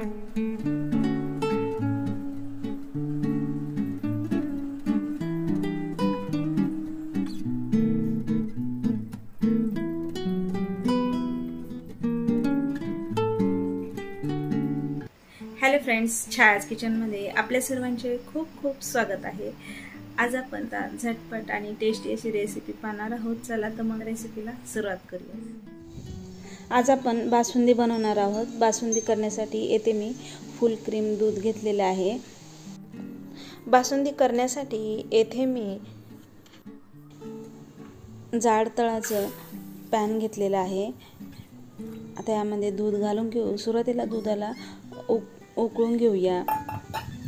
Hello friends, छायाज किचनमध्ये आपल्या सर्वांचे खूप खूप स्वागत आहे। आज आपण झटपट आणि टेस्टी अशी रेसिपी पाहणार आहोत। चला तर मग रेसिपीला सुरुवात करूया। आज आपण बासुंदी बनवणार आहोत। बासुंदी करण्यासाठी येथे मी फुल क्रीम दूध घेतलेले आहे। बासुंदी करण्यासाठी येथे मी जाड तळाचं पॅन घेतलेलं आहे। आता यामध्ये दूध घालून घेऊ। सुरुवातीला दुधाला उकळून घेऊया।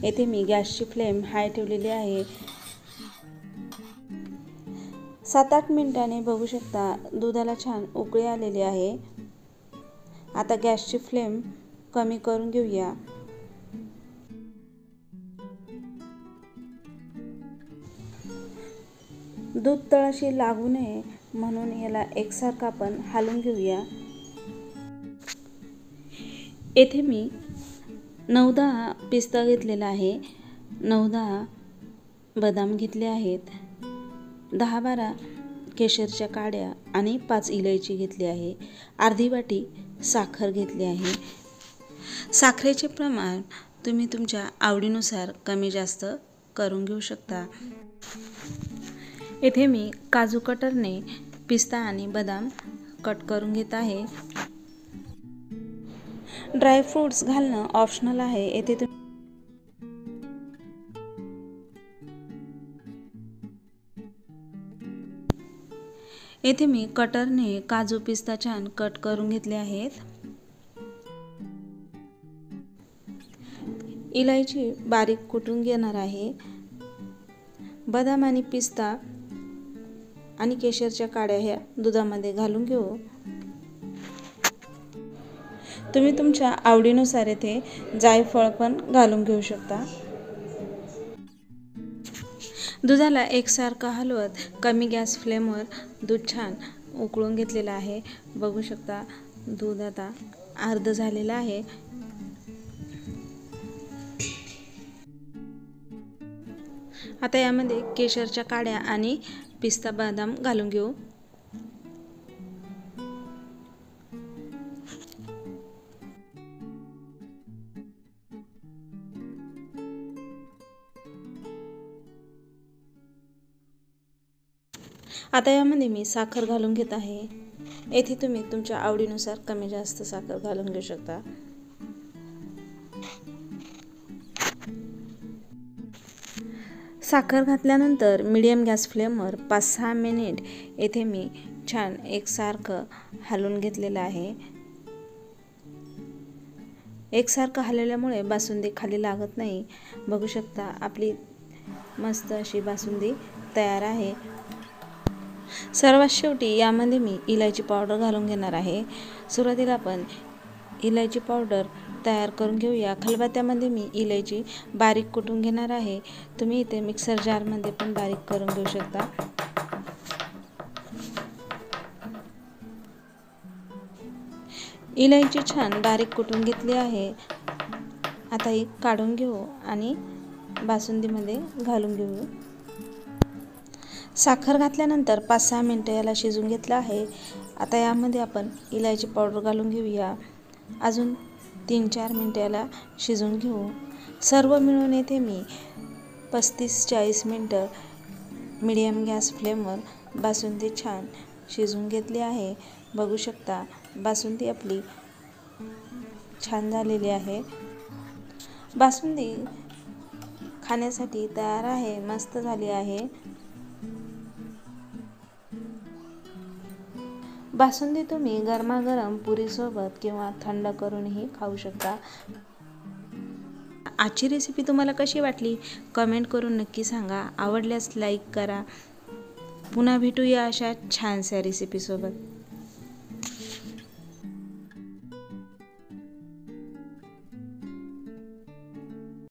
येथे मी गॅसची फ्लेम हाय ठेवलेली आहे। 7-8 मिनिटांनी बघू शकता दुधाला छान उकळी आलेली आहे। आता गॅसची फ्लेम कमी करून घेऊया। दूध तळाशी लागू नये म्हणून याला एकसारखं आपण हलवून घेऊया। येथे मी 9-10 पिस्ता घेतलेला आहे। 9-10 बदाम घेतले आहेत। 10-12 केशरच्या काड्या आणि 5 इलायची घेतली आहे। अर्धी वाटी साखर घेतली आहे। साखरेचे प्रमाण तुम्ही तुमच्या आवडीनुसार कमी जास्त करून घेऊ शकता। येथे मी काजू कटरने पिस्ता आणि बदाम कट करून घेत आहे। ड्राय फ्रूट्स घालणं ऑप्शनल आहे। येथे मी कटरने काजू पिस्ता छान कट करून घेतले आहेत। इलायची बारीक कुटून घेणार आहे। बदाम आणि पिस्ता आणि केशरच्या काड्या ह्या दुधामध्ये घालून घेऊ। तुम्ही तुमच्या आवडीनुसार येथे जायफळ पण घालून घेऊ शकता। दुधाला एकसारखं हलवत कमी गॅस फ्लेमवर दूध छान उकळून घेतलेलं आहे। बघू शकता दूध आता अर्ध झालेलं आहे। आता यामध्ये केशरच्या काड्या आणि पिस्ता बदाम घालून घेऊ। आता यामध्ये मी साखर घालून घेत आहे। येथे तुम्ही तुमच्या आवडीनुसार कमी जास्त साखर घालून घेऊ शकता। साखर घातल्यानंतर मीडियम गॅस फ्लेमवर 5-6 मिनिट येथे मी छान एकसारखं हलवून घेतलेलं आहे। एकसारखं हलवल्यामुळे बासुंदी खाली लागत नाही। बघू शकता आपली मस्त अशी बासुंदी तयार आहे। सर्वात शेवटी यामध्ये मी इलायची पावडर घालून घेणार आहे। सुरुवातीला आपण इलायची पावडर तयार करून घेऊया। खलबत्त्यामध्ये मी इलायची बारीक कुटून घेणार आहे। तुम्ही इथे मिक्सर जारमध्ये पण बारीक करून घेऊ शकता। इलायची छान बारीक कुटून घेतली आहे। आता ही काढून घेऊ आणि बासुंदीमध्ये घालून घेऊ। साखर घातल्यानंतर 5-6 मिनिटं याला शिजून घेतलं आहे। आता यामध्ये आपण इलायची पावडर घालून घेऊया। अजून 3-4 मिनिटं याला शिजून घेऊ। सर्व मिळून येथे मी 35-40 मिनिटं मीडियम गॅस फ्लेमवर बासुंदी छान शिजून घेतली आहे। बघू शकता बासुंदी आपली छान झालेली आहे। बासुंदी खाण्यासाठी तयार आहे। मस्त झाली आहे। बासुंदी तुम्ही गरमागरम पुरीसोबत किंवा थंड करूनही खाऊ शकता। आजची रेसिपी तुम्हाला कशी वाटली कमेंट करून नक्की सांगा। आवडल्यास लाईक करा। पुन्हा भेटूया अशा छानशा रेसिपीसोबत।